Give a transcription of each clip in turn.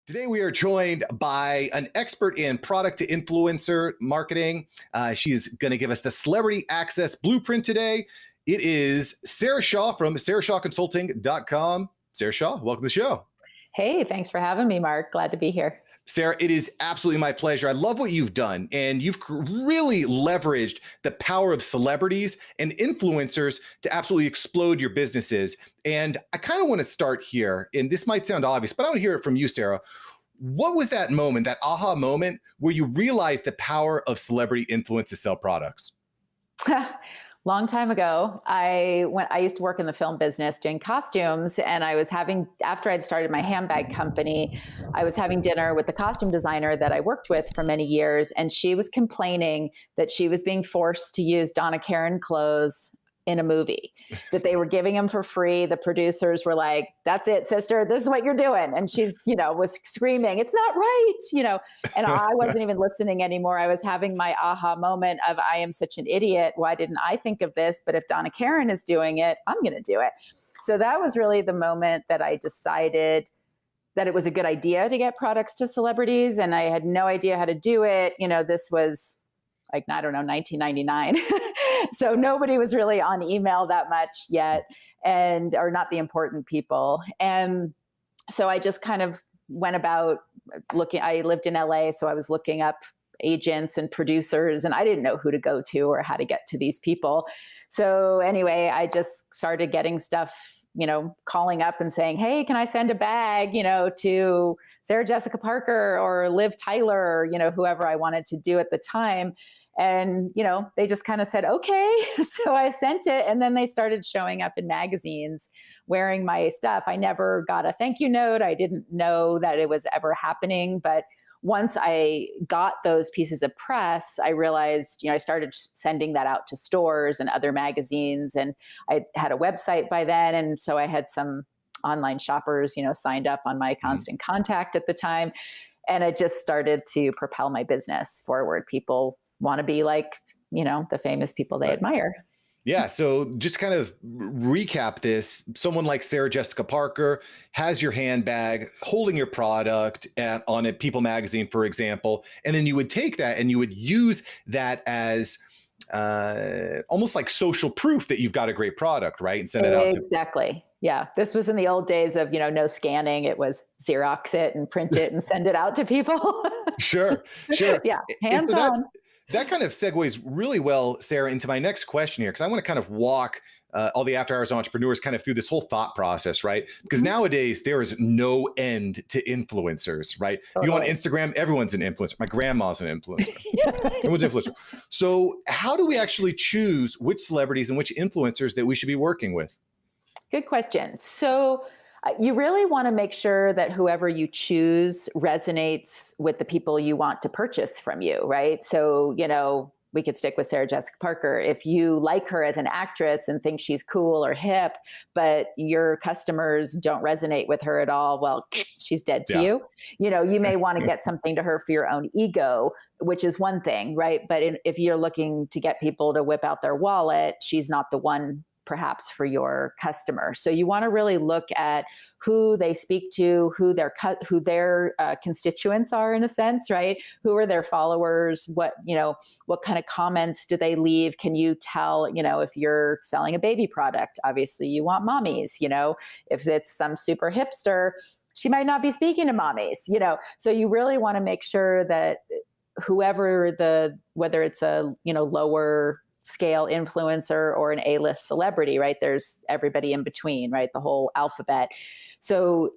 Today, we are joined by an expert in product to influencer marketing. She's going to give us the celebrity access blueprint today. It is Sarah Shaw from sarahshawconsulting.com. Sarah Shaw, welcome to the show. Hey, thanks for having me, Mark. Glad to be here. Sarah, it is absolutely my pleasure. I love what you've done, and you've really leveraged the power of celebrities and influencers to absolutely explode your businesses. And I kind of want to start here, and this might sound obvious, but I want to hear it from you, Sarah. What was that moment, that aha moment, where you realized the power of celebrity influence to sell products? Long time ago, I used to work in the film business doing costumes, and after I'd started my handbag company, I was having dinner with the costume designer that I worked with for many years, and she was complaining that she was being forced to use Donna Karan clothes in a movie, that they were giving them for free. The producers were like, "That's it, sister, this is what you're doing." And she's, was screaming, "It's not right," and I wasn't even listening anymore. I was having my aha moment of, I am such an idiot. Why didn't I think of this? But if Donna Karan is doing it, I'm going to do it. So that was really the moment that I decided that it was a good idea to get products to celebrities. And I had no idea how to do it. This was like, I don't know, 1999. So nobody was really on email that much yet, or not the important people. And so I just kind of went about looking. I lived in LA, so I was looking up agents and producers, and I didn't know who to go to or how to get to these people. So anyway, I just started getting stuff, calling up and saying, "Hey, can I send a bag, to Sarah Jessica Parker or Liv Tyler, or, whoever I wanted to do at the time." And, they just kind of said, "Okay." So I sent it, and then they started showing up in magazines wearing my stuff. I never got a thank you note. I didn't know that it was ever happening. But once I got those pieces of press, I realized, I started sending that out to stores and other magazines. And I had a website by then. And so I had some online shoppers, signed up on my Constant Contact at the time. And it just started to propel my business forward. People want to be like, the famous people they admire. Yeah. So just kind of recap this. Someone like Sarah Jessica Parker has your handbag holding your product on a People magazine, for example. And then you would take that and you would use that as almost like social proof that you've got a great product, right? And send it out to. Exactly. Yeah. This was in the old days of, no scanning. It was Xerox it and print it and send it out to people. Sure. Yeah. Hands on. That kind of segues really well, Sarah, into my next question here, because I want to kind of walk all the after hours entrepreneurs kind of through this whole thought process, right? Because nowadays there is no end to influencers, right? You go on Instagram, everyone's an influencer. My grandma's an influencer. Everyone's an influencer. So how do we actually choose which celebrities and which influencers that we should be working with? Good question. So you really want to make sure that whoever you choose resonates with the people you want to purchase from you, right? So, we could stick with Sarah Jessica Parker. If you like her as an actress and think she's cool or hip, but your customers don't resonate with her at all, well, she's dead to you. You may want to get something to her for your own ego, which is one thing, right? But if you're looking to get people to whip out their wallet, she's not the one perhaps for your customer. So you want to really look at who they speak to, who their constituents are, in a sense, right? Who are their followers? What kind of comments do they leave? Can you tell, if you're selling a baby product, obviously you want mommies, if it's some super hipster, she might not be speaking to mommies, so you really want to make sure that whether it's a, lower scale influencer or an A-list celebrity, right? There's everybody in between, right? The whole alphabet. So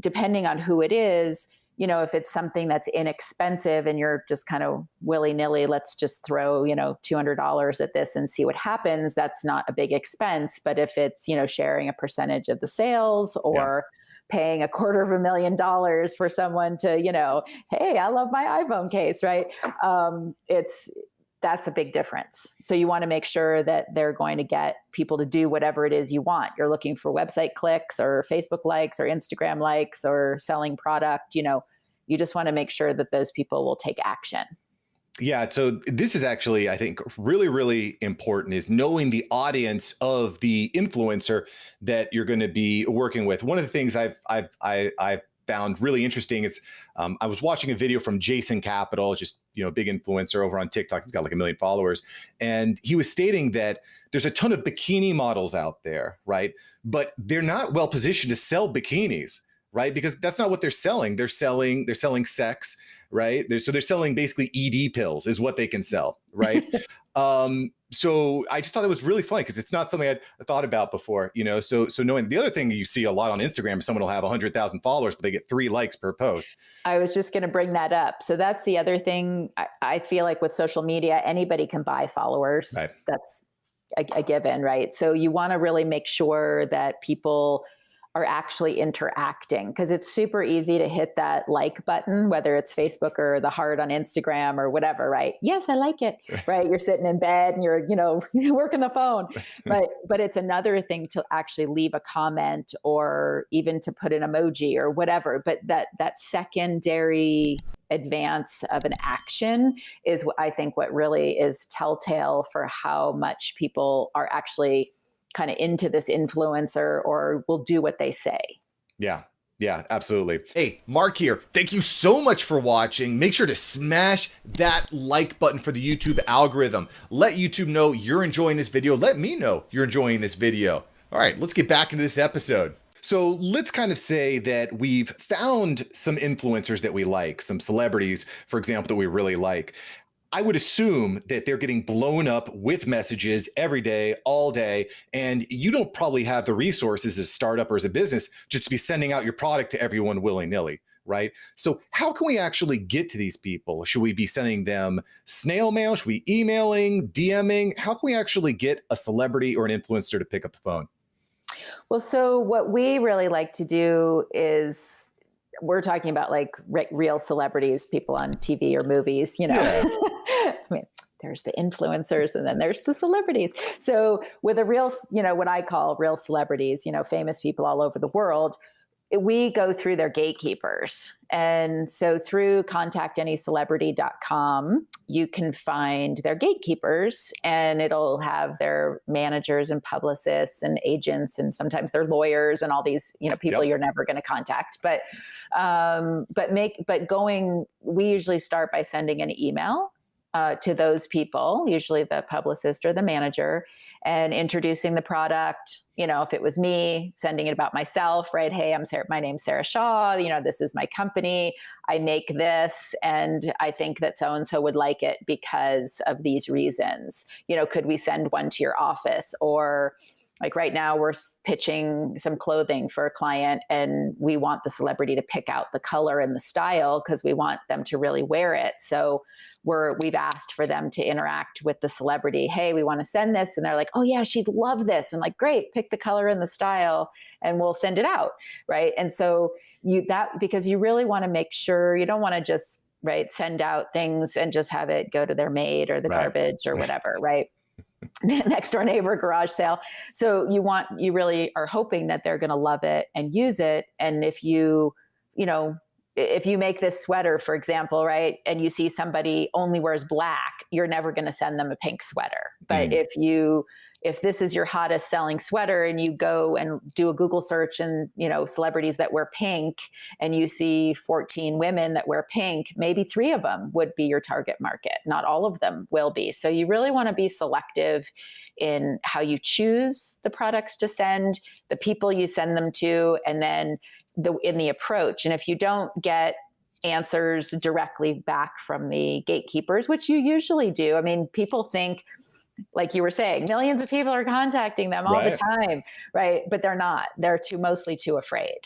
depending on who it is, if it's something that's inexpensive and you're just kind of willy-nilly, let's just throw, $200 at this and see what happens, that's not a big expense. But if it's, sharing a percentage of the sales or paying $250,000 for someone to, hey, I love my iPhone case, right? That's a big difference. So you want to make sure that they're going to get people to do whatever it is you want. You're looking for website clicks or Facebook likes or Instagram likes or selling product, you just want to make sure that those people will take action. Yeah. So this is actually, I think, really, really important, is knowing the audience of the influencer that you're going to be working with. One of the things I've found really interesting is I was watching a video from Jason Capital, just, big influencer over on TikTok. He's got like 1 million followers. And he was stating that there's a ton of bikini models out there, right? But they're not well positioned to sell bikinis, right? Because that's not what they're selling. They're selling sex, right? So they're selling basically ED pills is what they can sell, right? So I just thought it was really funny because it's not something I'd thought about before, so knowing the other thing you see a lot on Instagram, someone will have 100,000 followers, but they get 3 likes per post. I was just going to bring that up. So that's the other thing. I feel like with social media, anybody can buy followers. Right. That's a given, right? So you want to really make sure that people are actually interacting, because it's super easy to hit that like button, whether it's Facebook or the heart on Instagram or whatever, right? Yes, I like it, right? You're sitting in bed and you're working the phone, but it's another thing to actually leave a comment or even to put an emoji or whatever. But that secondary advance of an action is I think what really is telltale for how much people are actually kind of into this influencer or will do what they say. Yeah, absolutely. Hey, Mark here. Thank you so much for watching. Make sure to smash that like button for the YouTube algorithm. Let YouTube know you're enjoying this video. Let me know you're enjoying this video. All right, let's get back into this episode. So let's kind of say that we've found some influencers that we like, some celebrities, for example, that we really like. I would assume that they're getting blown up with messages every day, all day, and you don't probably have the resources as a startup or as a business just to be sending out your product to everyone willy-nilly, right? So how can we actually get to these people? Should we be sending them snail mail? Should we be emailing, DMing? How can we actually get a celebrity or an influencer to pick up the phone? Well, so what we really like to do is, we're talking about like real celebrities, people on TV or movies, Yeah. I mean, there's the influencers and then there's the celebrities. So with a real, what I call real celebrities, famous people all over the world, we go through their gatekeepers. And so through contactanyscelebrity.com, you can find their gatekeepers, and it'll have their managers and publicists and agents, and sometimes their lawyers and all these, people you're never going to contact. We usually start by sending an email to those people, usually the publicist or the manager, and introducing the product. If it was me, sending it about myself, right? Hey, I'm Sarah. My name's Sarah Shaw. This is my company. I make this, and I think that so-and-so would like it because of these reasons. Could we send one to your office? Or like right now we're pitching some clothing for a client, and we want the celebrity to pick out the color and the style because we want them to really wear it. So we've asked for them to interact with the celebrity. Hey, we want to send this. And they're like, oh yeah, she'd love this. And like, great, pick the color and the style and we'll send it out. Right. And so because you really want to make sure, you don't want to just send out things and just have it go to their maid or the garbage or whatever. Right. Next door neighbor, garage sale. So you really are hoping that they're going to love it and use it. And if you make this sweater, for example, right, and you see somebody only wears black, you're never going to send them a pink sweater. But if this is your hottest selling sweater and you go and do a Google search and, celebrities that wear pink, and you see 14 women that wear pink, maybe 3 of them would be your target market. Not all of them will be. So you really want to be selective in how you choose the products to send, the people you send them to, and then in the approach. And if you don't get answers directly back from the gatekeepers, which you usually do, I mean, people think, like you were saying, millions of people are contacting them all the time, right? But they're not. They're mostly too afraid.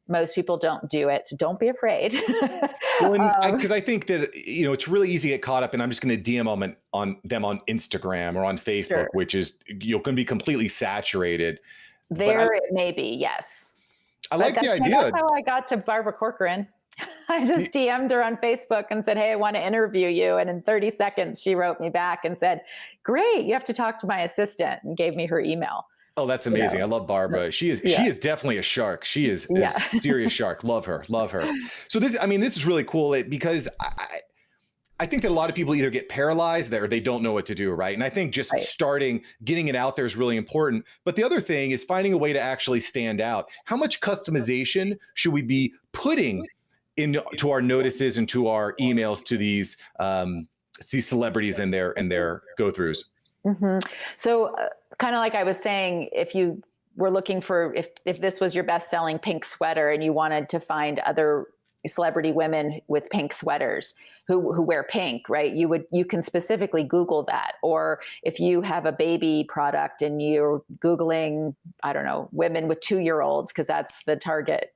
Most people don't do it. So don't be afraid. Because I think that, it's really easy to get caught up, and I'm just going to DM them on Instagram or on Facebook, which is, you're going to be completely saturated. It may be, yes. I like the idea. That's how I got to Barbara Corcoran. I just DM'd her on Facebook and said, hey, I want to interview you. And in 30 seconds, she wrote me back and said, great, you have to talk to my assistant, and gave me her email. Oh, that's amazing. I love Barbara. She is definitely a shark. She is a serious shark. Love her. So this is really cool because I think that a lot of people either get paralyzed or they don't know what to do, right? And I think just Right. starting, getting it out there is really important. But the other thing is finding a way to actually stand out. How much customization should we be putting into our notices and to our emails to these celebrities and their go-throughs? Hmm. So, kind of like I was saying, if you were looking for, if this was your best-selling pink sweater and you wanted to find other celebrity women with pink sweaters who wear pink, right? You can specifically Google that. Or if you have a baby product and you're Googling, I don't know, women with 2-year-olds, because that's the target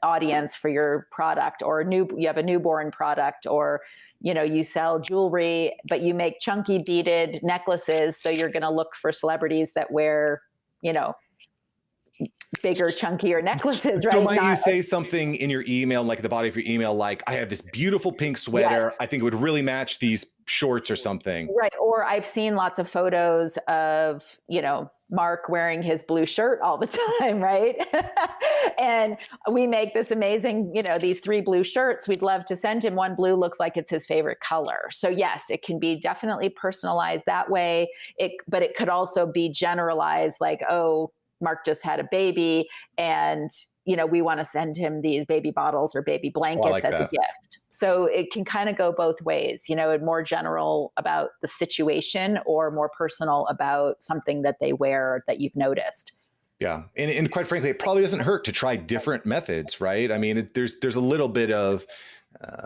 audience for your product, or you have a newborn product, or you sell jewelry but you make chunky beaded necklaces, so you're going to look for celebrities that wear you know bigger, chunkier necklaces, So right? might you Not say something in your email, like at the body of your email, like, I have this beautiful pink yes, sweater. I think it would really match these shorts or something. right. Or I've seen lots of photos of Mark wearing his blue shirt all the time, right? And we make this amazing, these 3 blue shirts. We'd love to send him one. Blue looks like it's his favorite color. So yes, it can be definitely personalized that way. But it could also be generalized, like, oh, Mark just had a baby, and we want to send him these baby bottles or baby Oh, I blankets like as a that. gift. So it can kind of go both ways, more general about the situation, or more personal about something that they wear that you've noticed. Yeah, and quite frankly, it probably doesn't hurt to try different methods, right? I mean, there's a little bit of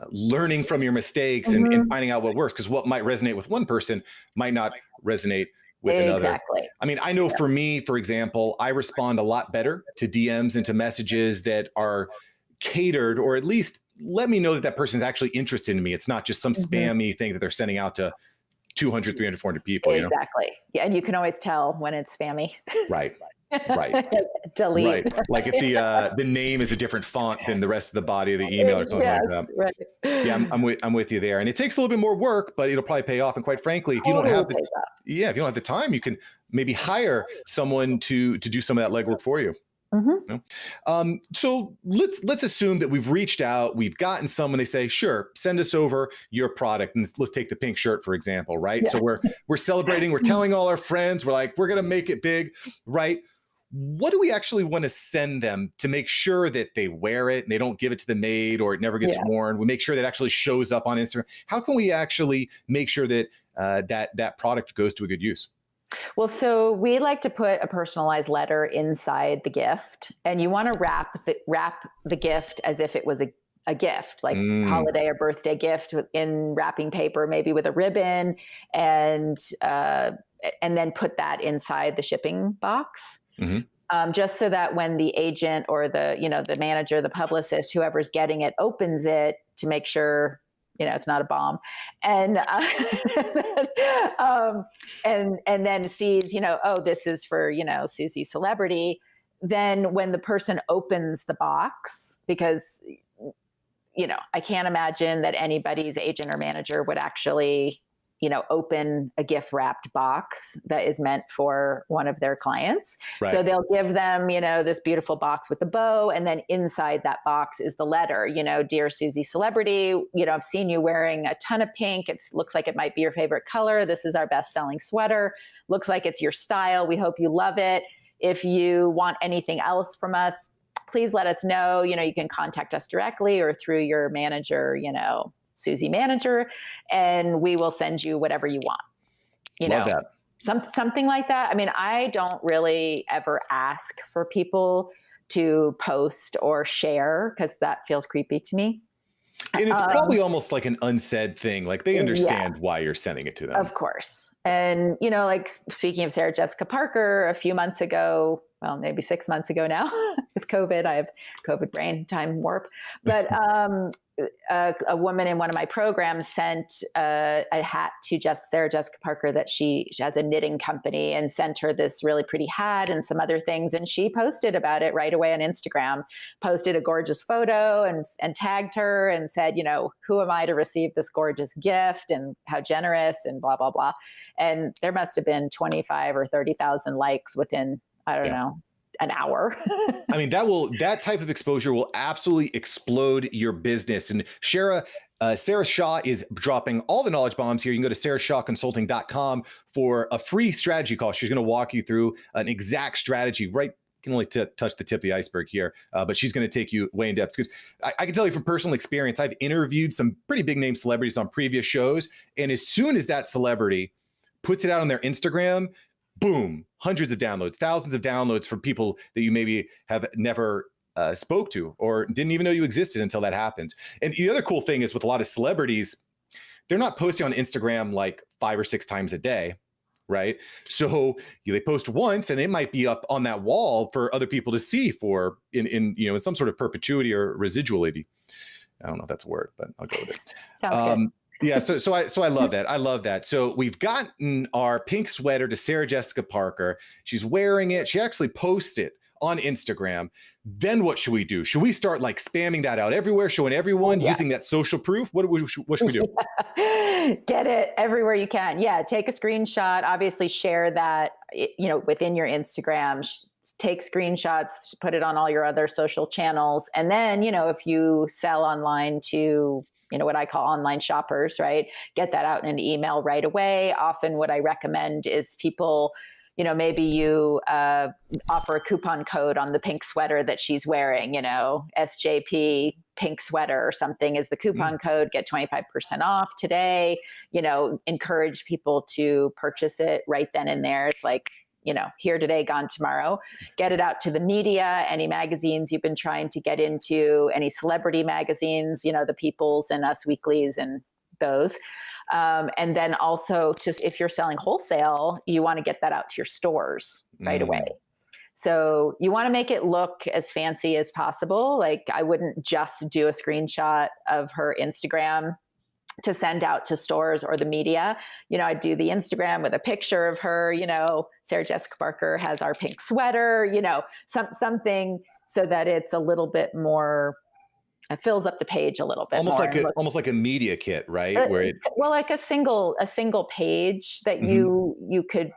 learning from your mistakes and Mhm. finding out what works, because what might resonate with one person might not resonate with another. Exactly. I mean, I know for me, for example, I respond a lot better to DMs and to messages that are catered, or at least let me know that that person's actually interested in me. It's not just some Mhm. spammy thing that they're sending out to 200, 300, 400 people, you know? Exactly. Yeah, and you can always tell when it's spammy. Right, right. Delete. Right. Like if the name is a different font than the rest of the body of the email or something Yes, like that. right. Yeah, I'm with you there. And it takes a little bit more work, but it'll probably pay off. And quite frankly, if you don't Totally have the pays off. yeah, if you don't have the time, you can maybe hire someone to do some of that legwork for you. Mhm. You know? So let's assume that we've reached out, we've gotten someone. They say, sure, send us over your product, and let's take the pink shirt for example, right? Yeah. So we're celebrating, we're telling all our friends, we're like, we're gonna make it big, right? What do we actually want to send them to make sure that they wear it and they don't give it to the maid or it never gets Yeah. worn? We make sure that it actually shows up on Instagram. How can we actually make sure that that product goes to a good use? Well, so we like to put a personalized letter inside the gift, and you want to wrap the gift as if it was a gift, like Mm, holiday or birthday gift, in wrapping paper, maybe with a ribbon, and uh, and then put that inside the shipping box. mhm. Just so that when the agent or the manager, the publicist, whoever's getting it, opens it to make sure it's not a bomb, and um, and then sees oh, this is for Susie Celebrity. Then when the person opens the box, because I can't imagine that anybody's agent or manager would actually open a gift wrapped box that is meant for one of their clients. Right. So they'll give them, this beautiful box with the bow. And then inside that box is the letter, dear Susie Celebrity, I've seen you wearing a ton of pink. It looks like it might be your favorite color. This is our best selling sweater. Looks like it's your style. We hope you love it. If you want anything else from us, please let us know. You can contact us directly or through your manager, Susie manager, and we will send you whatever you want. You Love know, that. something like that. I mean, I don't really ever ask for people to post or share because that feels creepy to me. And it's Um, probably almost like an unsaid thing. Like they yeah, understand why you're sending it to them. of course. And, like speaking of Sarah Jessica Parker, a few months ago, well, maybe 6 months ago now, with COVID, I have COVID brain, time warp. But a woman in one of my programs sent a hat to Sarah Jessica Parker that she has a knitting company, and sent her this really pretty hat and some other things. And she posted about it right away on Instagram, posted a gorgeous photo and tagged her and said, who am I to receive this gorgeous gift, and how generous, and blah, blah, blah. And there must have been 25 or 30,000 likes within, I don't Yeah. know, an hour. I mean, that type of exposure will absolutely explode your business. And Sarah Shaw is dropping all the knowledge bombs here. You can go to sarahshawconsulting.com for a free strategy call. She's going to walk you through an exact strategy, right? Can only touch the tip of the iceberg here, but she's going to take you way in depth, because I can tell you from personal experience, I've interviewed some pretty big name celebrities on previous shows. And as soon as that celebrity puts it out on their Instagram, boom, hundreds of downloads, thousands of downloads from people that you maybe have never spoke to or didn't even know you existed until that happens. And the other cool thing is with a lot of celebrities, they're not posting on Instagram like 5 or 6 times a day, right? So they post once and it might be up on that wall for other people to see for in some sort of perpetuity or residuality. I don't know if that's a word, but I'll go with it. Sounds good. Yeah, so I love that. I love that. So we've gotten our pink sweater to Sarah Jessica Parker. She's wearing it. She actually posted it on Instagram. Then what should we do? Should we start like spamming that out everywhere, showing everyone, using that social proof? What should we do? Get it everywhere you can. Yeah, take a screenshot. Obviously, share that within your Instagram. Take screenshots, put it on all your other social channels, and then if you sell online to what I call online shoppers, right? Get that out in an email right away. Often what I recommend is people, maybe you offer a coupon code on the pink sweater that she's wearing, SJP pink sweater or something is the coupon code, get 25% off today, encourage people to purchase it right then and there. It's like, here today, gone tomorrow. Get it out to the media, any magazines you've been trying to get into, any celebrity magazines, the People's and Us Weeklies and those. And then also just if you're selling wholesale, you want to get that out to your stores right away. So you want to make it look as fancy as possible. Like I wouldn't just do a screenshot of her Instagram to send out to stores or the media. I'd do the Instagram with a picture of her, Sarah Jessica Parker has our pink sweater, something so that it's a little bit more, it fills up the page a little bit almost more. almost like a media kit, right? Like a single page that you could,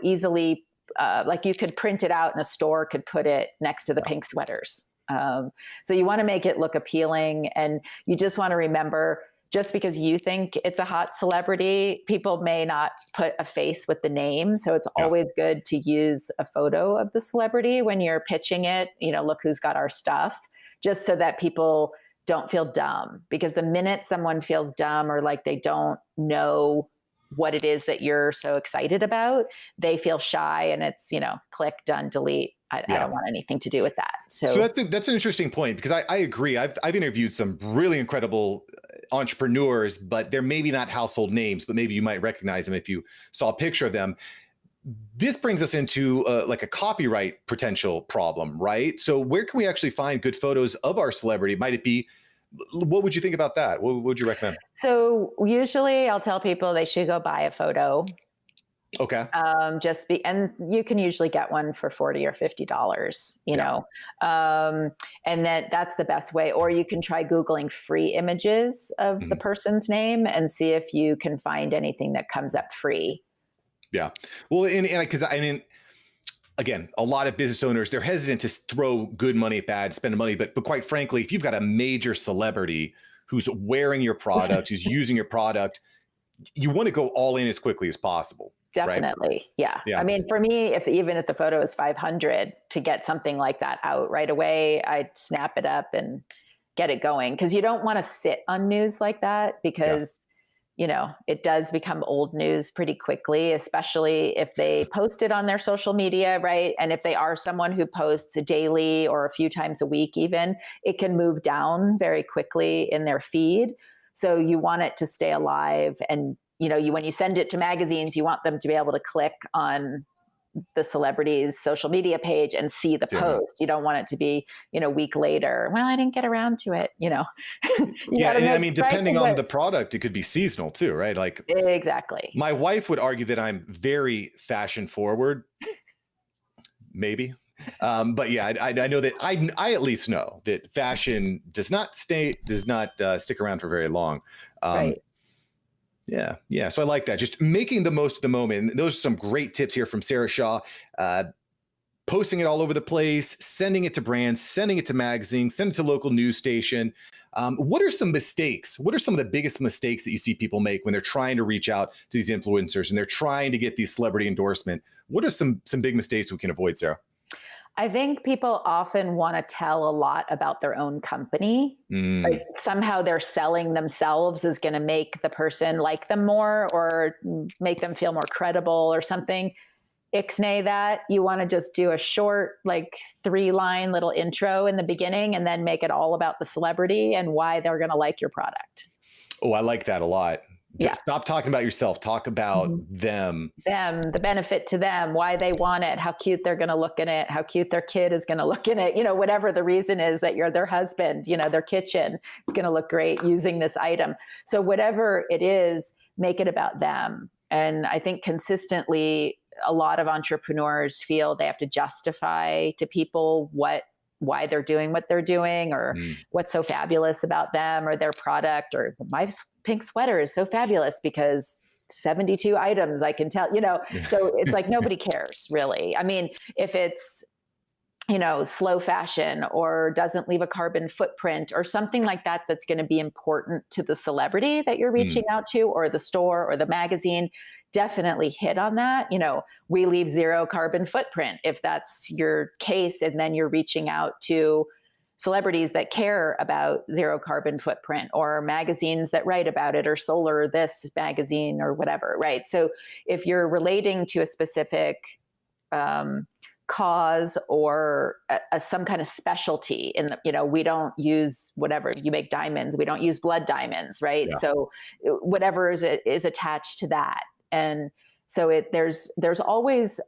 easily, like you could print it out and a store could put it next to the pink sweaters. So you want to make it look appealing, and you just want to remember, just because you think it's a hot celebrity, people may not put a face with the name. So it's always good to use a photo of the celebrity when you're pitching it, look who's got our stuff, just so that people don't feel dumb. Because the minute someone feels dumb or like they don't know what it is that you're so excited about, they feel shy, and it's, click, done, delete. I don't want anything to do with that. So that's an interesting point, because I agree. I've interviewed some really incredible entrepreneurs, but they're maybe not household names, but maybe you might recognize them if you saw a picture of them. This brings us into like a copyright potential problem, right? So where can we actually find good photos of our celebrity? Might it be, what would you think about that? What would you recommend? So usually I'll tell people they should go buy a photo. Okay. And you can usually get one for $40 or $50, and that's the best way. Or you can try Googling free images of the person's name and see if you can find anything that comes up free. Yeah. Well, and because again, a lot of business owners, they're hesitant to throw good money at bad, spend money. But quite frankly, if you've got a major celebrity who's wearing your product, who's using your product, you want to go all in as quickly as possible. Definitely. Right? Yeah. I mean, for me, even if the photo is 500, to get something like that out right away, I'd snap it up and get it going. Because you don't want to sit on news like that, because it does become old news pretty quickly, especially if they post it on their social media, right? And if they are someone who posts daily or a few times a week even, it can move down very quickly in their feed. So you want it to stay alive. And, when you send it to magazines, you want them to be able to click on the celebrity's social media page and see the post. You don't want it to be, a week later, well, I didn't get around to it, depending on the product, it could be seasonal too, right? Like exactly. My wife would argue that I'm very fashion forward, maybe. But yeah, I know that I at least know that fashion does not stick around for very long. Right. Yeah. So I like that. Just making the most of the moment. And those are some great tips here from Sarah Shaw. posting it all over the place, sending it to brands, sending it to magazines, sending it to local news station. What are some mistakes? What are some of the biggest mistakes that you see people make when they're trying to reach out to these influencers and they're trying to get these celebrity endorsement? What are some big mistakes we can avoid, Sarah? I think people often want to tell a lot about their own company. Like Mm, somehow they're selling themselves is going to make the person like them more or make them feel more credible or something. Ixnay that. You want to just do a short, like 3-line little intro in the beginning and then make it all about the celebrity and why they're going to like your product. oh, I like that a lot. Yeah. Just stop talking about yourself. Talk about Mhm. them. Them, the benefit to them, why they want it, how cute they're going to look in it, how cute their kid is going to look in it, whatever the reason is that you're their husband, their kitchen is going to look great using this item. So whatever it is, make it about them. And I think consistently a lot of entrepreneurs feel they have to justify to people why they're doing what they're doing or Mm. what's so fabulous about them or their product or my pink sweater is so fabulous because 72 items I can tell, so it's like nobody cares really. I mean, if it's slow fashion or doesn't leave a carbon footprint or something like that that's going to be important to the celebrity that you're Mm. reaching out to or the store or the magazine, definitely hit on that. We leave zero carbon footprint if that's your case, and then you're reaching out to celebrities that care about zero carbon footprint or magazines that write about it or solar this magazine or whatever, right? So if you're relating to a specific um, cause or some kind of specialty in the, we don't use whatever you make diamonds, we don't use blood diamonds, right? Yeah. So whatever is attached to that. And so there's always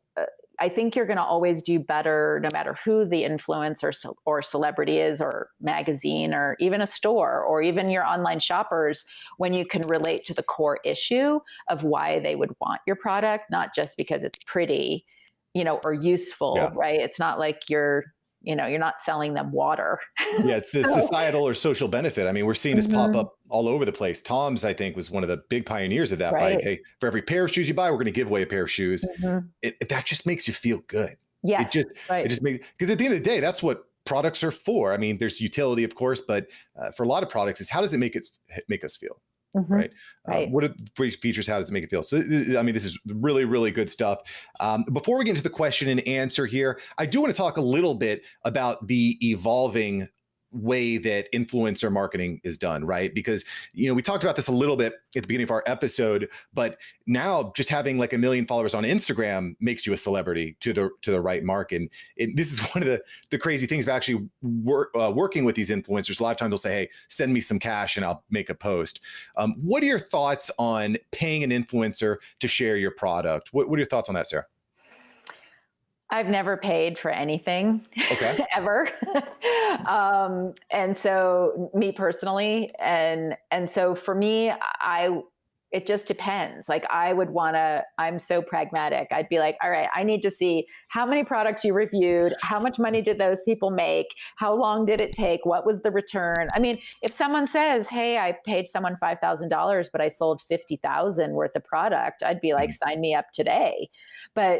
I think you're going to always do better no matter who the influencer or celebrity is or magazine or even a store or even your online shoppers when you can relate to the core issue of why they would want your product, not just because it's pretty, or useful, Yeah. right? It's not like you're not selling them water. Yeah, it's the So, societal or social benefit. I mean, we're seeing this pop mhm, up all over the place. Tom's, I think, was one of the big pioneers of that. By right. hey, for every pair of shoes you buy, we're going to give away a pair of shoes. Mhm. That just makes you feel good. It Yes, just it right. just makes because at the end of the day, that's what products are for. I mean, there's utility, of course, but for a lot of products, is how does it make us feel? Mhm, Right. right. What are the great features? How does it make it feel? So, I mean, this is really, really good stuff. Before we get into the question and answer here, I do want to talk a little bit about the evolving way that influencer marketing is done, right? Because, we talked about this a little bit at the beginning of our episode, but now just having like 1 million followers on Instagram makes you a celebrity to the right mark. And this is one of the crazy things about actually working with these influencers. A lot of times they'll say, hey, send me some cash and I'll make a post. What are your thoughts on paying an influencer to share your product? What are your thoughts on that, Sarah? I've never paid for anything Okay. ever. And so me personally, and so for me, it just depends. Like I'm so pragmatic. I'd be like, all right, I need to see how many products you reviewed, how much money did those people make, how long did it take, what was the return? I mean, if someone says, hey, I paid someone $5,000, but I sold 50,000 worth of product, I'd be like, Mhm. sign me up today. But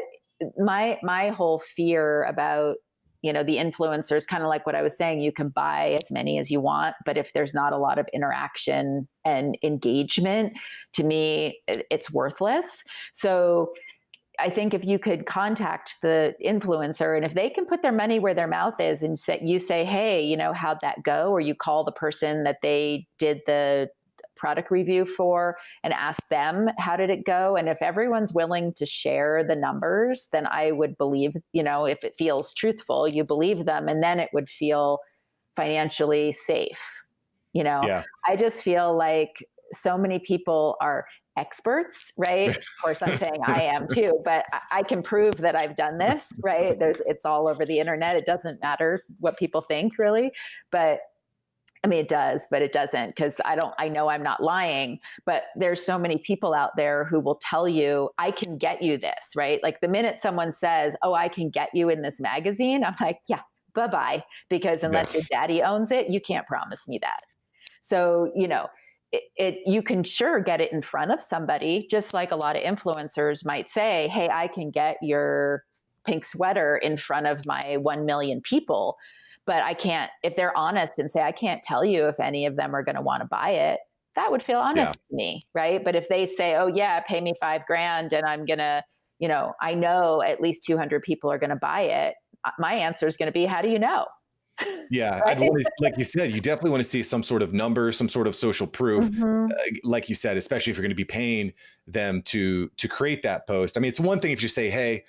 my whole fear about the influencers, kind of like what I was saying, you can buy as many as you want, but if there's not a lot of interaction and engagement, to me it's worthless. So I think if you could contact the influencer and if they can put their money where their mouth is and you say, hey, how'd that go? Or you call the person that they did the product review for and ask them, how did it go? And if everyone's willing to share the numbers, then I would believe, if it feels truthful, you believe them, and then it would feel financially safe. Yeah. I just feel like so many people are experts, right? Of course, I'm saying I am too, but I can prove that I've done this, right? It's all over the internet. It doesn't matter what people think, really. But I mean, it does, but it doesn't, because I know I'm not lying, but there's so many people out there who will tell you, I can get you this, right? Like the minute someone says, oh, I can get you in this magazine, I'm like, yeah, bye-bye, because Yeah. unless your daddy owns it, you can't promise me that. So, you can sure get it in front of somebody, just like a lot of influencers might say, hey, I can get your pink sweater in front of my 1 million people. But I can't, if they're honest and say, I can't tell you if any of them are going to want to buy it, that would feel Yeah. honest to me. Right. But if they say, oh, yeah, pay me 5 grand and I'm going to, I know at least 200 people are going to buy it, my answer is going to be, how do you know? Yeah, I'd Right. want to, like you said, you definitely want to see some sort of number, some sort of social proof. Hmm. Like you said, especially if you're going to be paying them to create that post. I mean, it's one thing if you say, "Hey,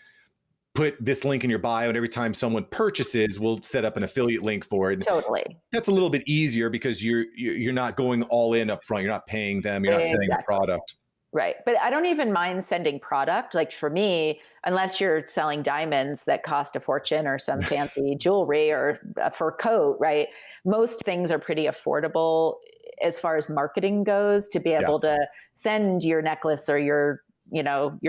put this link in your bio, and every time someone purchases, we'll set up an affiliate link for it." And Totally. that's a little bit easier because you're not going all in up front. You're not paying them. You're not selling the Exactly. product. Right. But I don't even mind sending product. Like for me, unless you're selling diamonds that cost a fortune or some fancy jewelry or a fur coat, right? Most things are pretty affordable as far as marketing goes to be Yeah, able to send your necklace or your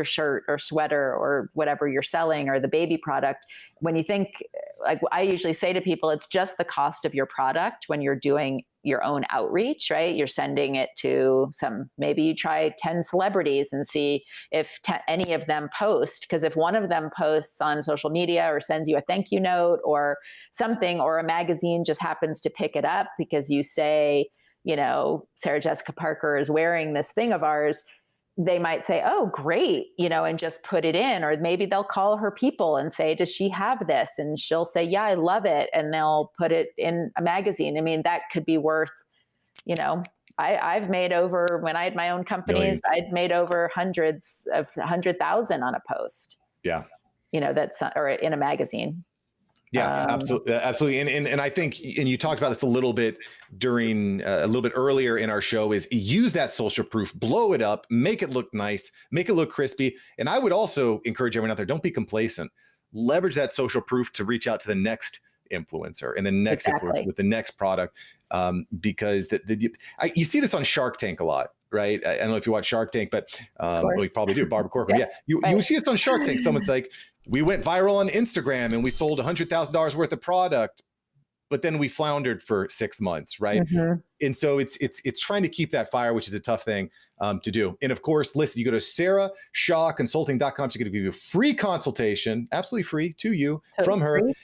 shirt or sweater or whatever you're selling or the baby product. When you think, like I usually say to people, it's just the cost of your product when you're doing your own outreach, right? You're sending it to maybe you try 10 celebrities and see if any of them post. Because if one of them posts on social media or sends you a thank you note or something, or a magazine just happens to pick it up because you say, Sarah Jessica Parker is wearing this thing of ours, they might say, oh, great, and just put it in. Or maybe they'll call her people and say, does she have this? And she'll say, yeah, I love it. And they'll put it in a magazine. I mean, that could be worth, you know, I've made over, when I had my own companies, millions. I'd made over hundreds of 100,000 on a post, Yeah. that's, or in a magazine. Yeah, absolutely, absolutely, and I think, and you talked about this a little bit during a little bit earlier in our show, is use that social proof, blow it up, make it look nice, make it look crispy, and I would also encourage everyone out there, don't be complacent. Leverage that social proof to reach out to the next influencer and the next influencer Exactly. with the next product, because you see this on Shark Tank a lot. Right. I don't know if you watch Shark Tank, but Of well, you course. probably do. Barbara Corcoran. Yeah. Yeah. You Right. see this on Shark Tank. Someone's like, we went viral on Instagram and we sold $100,000 worth of product, but then we floundered for 6 months, right? Mhm. And so it's trying to keep that fire, which is a tough thing to do. And of course, listen, you go to sarahshawconsulting.com. She's going to give you a free consultation, absolutely free to you Totally from her, free.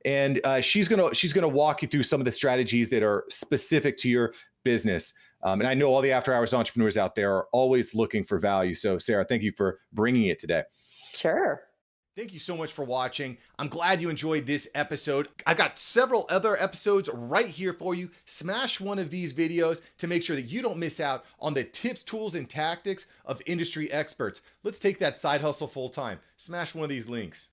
and she's gonna walk you through some of the strategies that are specific to your business. And I know all the after hours entrepreneurs out there are always looking for value. So Sarah, thank you for bringing it today. Sure. Thank you so much for watching. I'm glad you enjoyed this episode. I've got several other episodes right here for you. Smash one of these videos to make sure that you don't miss out on the tips, tools, and tactics of industry experts. Let's take that side hustle full time. Smash one of these links.